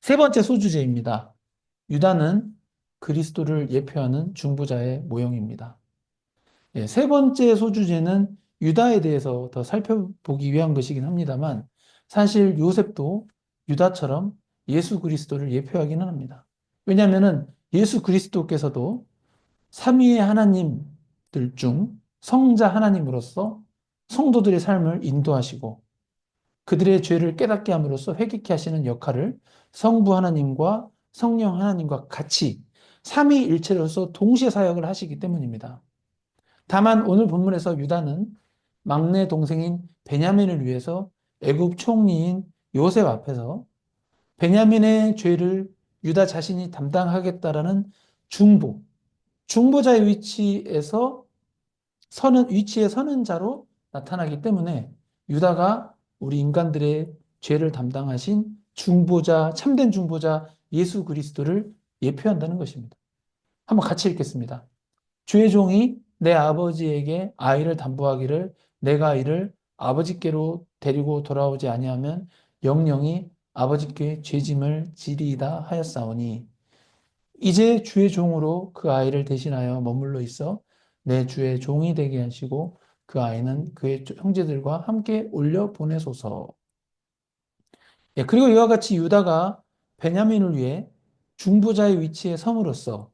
세 번째 소주제입니다. 유다는 그리스도를 예표하는 중보자의 모형입니다. 세 번째 소주제는 유다에 대해서 더 살펴보기 위한 것이긴 합니다만 사실 요셉도 유다처럼 예수 그리스도를 예표하기는 합니다. 왜냐하면 예수 그리스도께서도 삼위의 하나님들 중 성자 하나님으로서 성도들의 삶을 인도하시고 그들의 죄를 깨닫게 함으로써 회개케 하시는 역할을 성부 하나님과 성령 하나님과 같이 삼위일체로서 동시에 사역을 하시기 때문입니다. 다만 오늘 본문에서 유다는 막내 동생인 베냐민을 위해서 애굽 총리인 요셉 앞에서 베냐민의 죄를 유다 자신이 담당하겠다라는 중보, 중보자의 위치에 서는 자로 나타나기 때문에 유다가 우리 인간들의 죄를 담당하신 중보자, 참된 중보자 예수 그리스도를 예표한다는 것입니다. 한번 같이 읽겠습니다. 주의 종이 내 아버지에게 아이를 담보하기를 내가 이를 아버지께로 데리고 돌아오지 아니하면 영영이 아버지께 죄짐을 지리이다 하였사오니 이제 주의 종으로 그 아이를 대신하여 머물러 있어 내 주의 종이 되게 하시고 그 아이는 그의 형제들과 함께 올려 보내소서. 그리고 이와 같이 유다가 베냐민을 위해 중보자의 위치에 섬으로써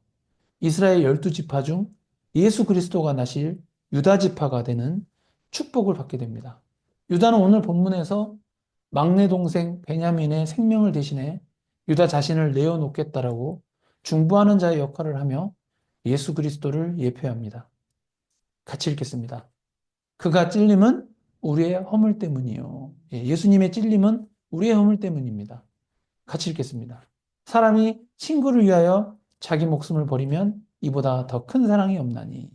이스라엘 12지파 중 예수 그리스도가 나실 유다 지파가 되는 축복을 받게 됩니다. 유다는 오늘 본문에서 막내 동생 베냐민의 생명을 대신해 유다 자신을 내어놓겠다라고 중보하는 자의 역할을 하며 예수 그리스도를 예표합니다. 같이 읽겠습니다. 그가 찔림은 우리의 허물 때문이요. 예수님의 찔림은 우리의 허물 때문입니다. 같이 읽겠습니다. 사람이 친구를 위하여 자기 목숨을 버리면 이보다 더 큰 사랑이 없나니.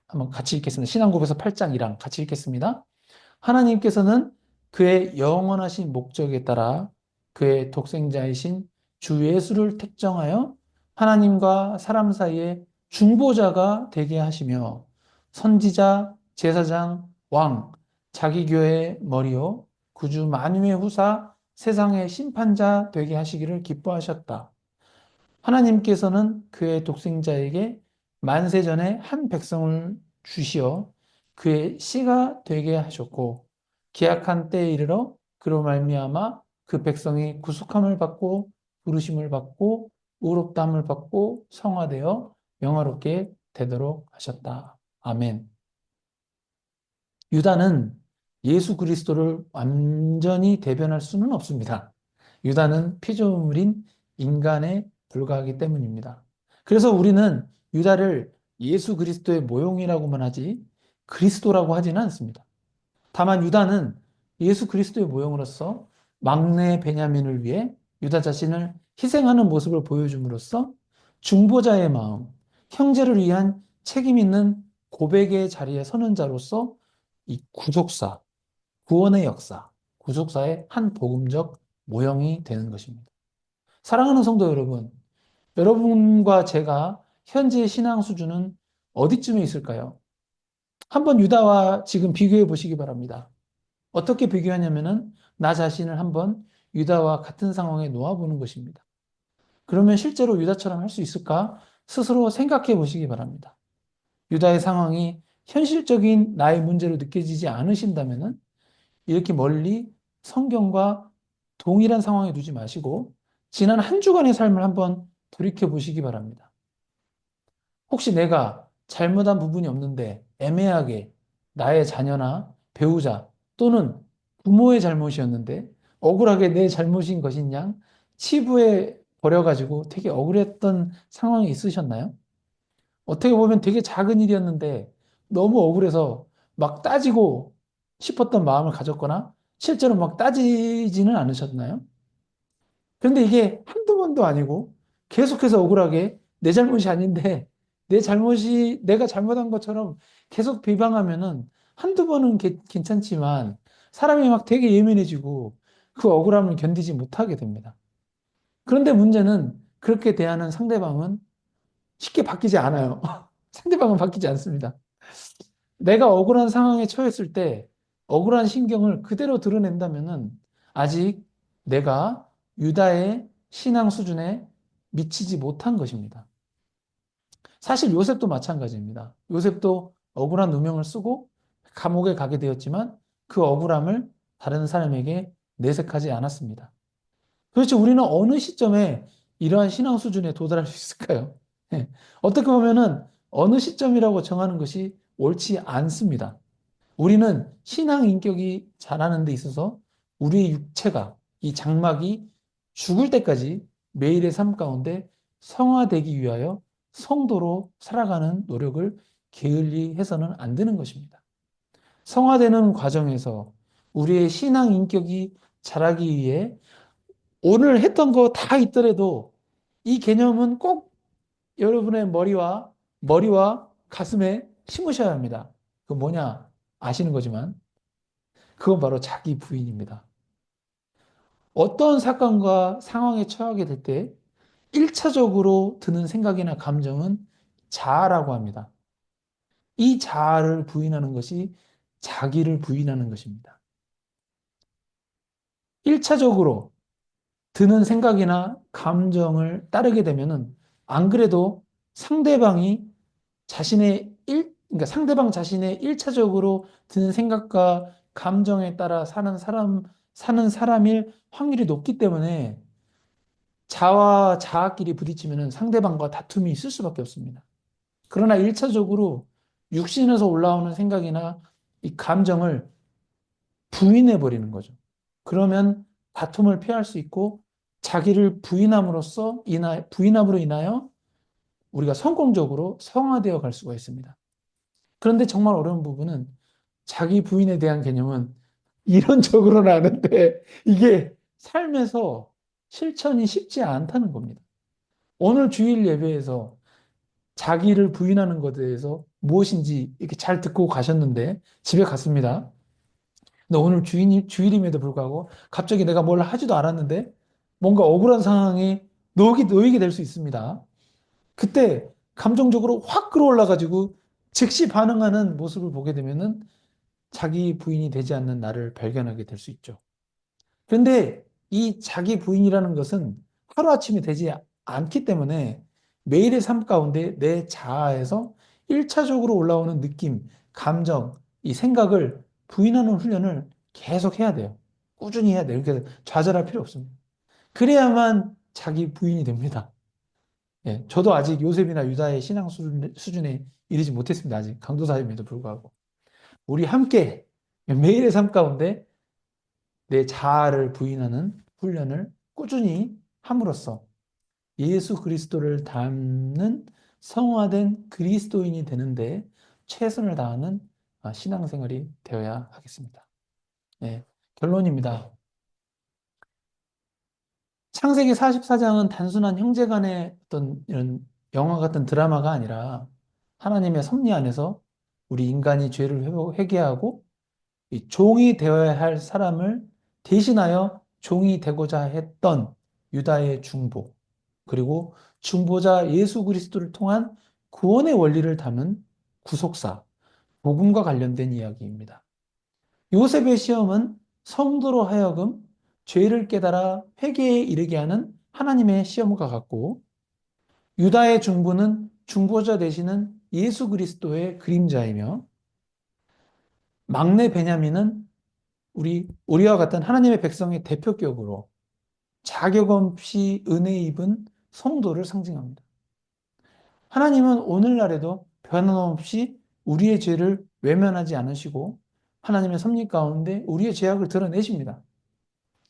한번 같이 읽겠습니다. 신앙고백서 8장 1랑 같이 읽겠습니다. 하나님께서는 그의 영원하신 목적에 따라 그의 독생자이신 주 예수를 택정하여 하나님과 사람 사이의 중보자가 되게 하시며 선지자, 제사장, 왕, 자기 교회의 머리요, 구주 만유의 후사, 세상의 심판자 되게 하시기를 기뻐하셨다. 하나님께서는 그의 독생자에게 만세전에 한 백성을 주시어 그의 씨가 되게 하셨고 기약한 때에 이르러 그로 말미암아 그 백성이 구속함을 받고 부르심을 받고 의롭다함을 받고 성화되어 영화롭게 되도록 하셨다. 아멘. 유다는 예수 그리스도를 완전히 대변할 수는 없습니다. 유다는 피조물인 인간에 불과하기 때문입니다. 그래서 우리는 유다를 예수 그리스도의 모형이라고만 하지 그리스도라고 하지는 않습니다. 다만 유다는 예수 그리스도의 모형으로서 막내 베냐민을 위해 유다 자신을 희생하는 모습을 보여줌으로써 중보자의 마음, 형제를 위한 책임 있는 고백의 자리에 서는 자로서 이 구속사, 구원의 역사, 구속사의 한 복음적 모형이 되는 것입니다. 사랑하는 성도 여러분, 여러분과 제가 현재 신앙 수준은 어디쯤에 있을까요? 한번 유다와 지금 비교해 보시기 바랍니다. 어떻게 비교하냐면은 나 자신을 한번 유다와 같은 상황에 놓아보는 것입니다. 그러면 실제로 유다처럼 할 수 있을까? 스스로 생각해 보시기 바랍니다. 유다의 상황이 현실적인 나의 문제로 느껴지지 않으신다면은 이렇게 멀리 성경과 동일한 상황에 두지 마시고 지난 한 주간의 삶을 한번 돌이켜 보시기 바랍니다. 혹시 내가 잘못한 부분이 없는데 애매하게 나의 자녀나 배우자 또는 부모의 잘못이었는데 억울하게 내 잘못인 것인 양 치부해 버려가지고 되게 억울했던 상황이 있으셨나요? 어떻게 보면 되게 작은 일이었는데 너무 억울해서 막 따지고 싶었던 마음을 가졌거나 실제로 막 따지지는 않으셨나요? 그런데 이게 한두 번도 아니고 계속해서 억울하게 내 잘못이 아닌데 내 잘못이 내가 잘못한 것처럼 계속 비방하면은 한두 번은 괜찮지만 사람이 막 되게 예민해지고 그 억울함을 견디지 못하게 됩니다. 그런데 문제는 그렇게 대하는 상대방은 쉽게 바뀌지 않아요. 상대방은 바뀌지 않습니다. 내가 억울한 상황에 처했을 때 억울한 심경을 그대로 드러낸다면은 아직 내가 유다의 신앙 수준에 미치지 못한 것입니다. 사실 요셉도 마찬가지입니다. 요셉도 억울한 누명을 쓰고 감옥에 가게 되었지만 그 억울함을 다른 사람에게 내색하지 않았습니다. 도대체 우리는 어느 시점에 이러한 신앙 수준에 도달할 수 있을까요? 예. 어떻게 보면은 어느 시점이라고 정하는 것이 옳지 않습니다. 우리는 신앙 인격이 자라는 데 있어서 우리의 육체가, 이 장막이 죽을 때까지 매일의 삶 가운데 성화되기 위하여 성도로 살아가는 노력을 게을리 해서는 안 되는 것입니다. 성화되는 과정에서 우리의 신앙 인격이 자라기 위해 오늘 했던 거 다 있더라도 이 개념은 꼭 여러분의 머리와 가슴에 심으셔야 합니다. 그 뭐냐 아시는 거지만 그건 바로 자기 부인입니다. 어떤 사건과 상황에 처하게 될 때 1차적으로 드는 생각이나 감정은 자아라고 합니다. 이 자아를 부인하는 것이 자기를 부인하는 것입니다. 1차적으로 드는 생각이나 감정을 따르게 되면은 안 그래도 상대방이 그러니까 상대방 자신의 1차적으로 드는 생각과 감정에 따라 사는 사람일 확률이 높기 때문에 자와 자아끼리 부딪히면은 상대방과 다툼이 있을 수밖에 없습니다. 그러나 1차적으로 육신에서 올라오는 생각이나 이 감정을 부인해 버리는 거죠. 그러면 다툼을 피할 수 있고 자기를 부인함으로 인하여 우리가 성공적으로 성화되어 갈 수가 있습니다. 그런데 정말 어려운 부분은 자기 부인에 대한 개념은 이론적으로는 아는데 이게 삶에서 실천이 쉽지 않다는 겁니다. 오늘 주일 예배에서 자기를 부인하는 것에 대해서 무엇인지 이렇게 잘 듣고 가셨는데 집에 갔습니다. 근데 오늘 주일임에도 불구하고 갑자기 내가 뭘 하지도 않았는데 뭔가 억울한 상황에 놓이게 될 수 있습니다. 그때 감정적으로 확 끌어올라가지고 즉시 반응하는 모습을 보게 되면은 자기 부인이 되지 않는 나를 발견하게 될 수 있죠. 그런데 이 자기 부인이라는 것은 하루아침에 되지 않기 때문에 매일의 삶 가운데 내 자아에서 1차적으로 올라오는 느낌, 감정, 이 생각을 부인하는 훈련을 계속 해야 돼요. 꾸준히 해야 돼요. 그러니까 좌절할 필요 없습니다. 그래야만 자기 부인이 됩니다. 예, 저도 아직 요셉이나 유다의 신앙 수준에 이르지 못했습니다. 아직 강도사임에도 불구하고. 우리 함께 매일의 삶 가운데 내 자아를 부인하는 훈련을 꾸준히 함으로써 예수 그리스도를 닮는 성화된 그리스도인이 되는데 최선을 다하는 신앙생활이 되어야 하겠습니다. 네, 결론입니다. 창세기 44장은 단순한 형제 간의 어떤 이런 영화 같은 드라마가 아니라 하나님의 섭리 안에서 우리 인간이 죄를 회개하고 이 종이 되어야 할 사람을 대신하여 종이 되고자 했던 유다의 중보, 그리고 중보자 예수 그리스도를 통한 구원의 원리를 담은 구속사, 복음과 관련된 이야기입니다. 요셉의 시험은 성도로 하여금 죄를 깨달아 회개에 이르게 하는 하나님의 시험과 같고, 유다의 중보는 중보자 되시는 예수 그리스도의 그림자이며, 막내 베냐민은 우리와 같은 하나님의 백성의 대표격으로 자격 없이 은혜 입은 성도를 상징합니다. 하나님은 오늘날에도 변함없이 우리의 죄를 외면하지 않으시고 하나님의 섭리 가운데 우리의 죄악을 드러내십니다.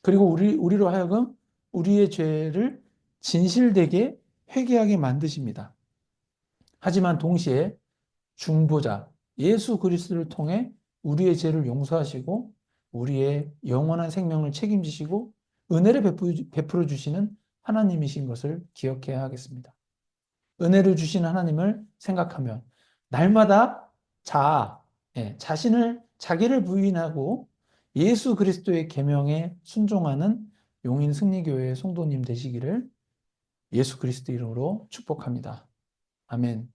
그리고 우리로 하여금 우리의 죄를 진실되게 회개하게 만드십니다. 하지만 동시에 중보자 예수 그리스도를 통해 우리의 죄를 용서하시고 우리의 영원한 생명을 책임지시고 은혜를 베풀어 주시는 하나님이신 것을 기억해야 하겠습니다. 은혜를 주신 하나님을 생각하며 날마다 자기를 부인하고 예수 그리스도의 계명에 순종하는 용인 승리교회 성도님 되시기를 예수 그리스도 이름으로 축복합니다. 아멘.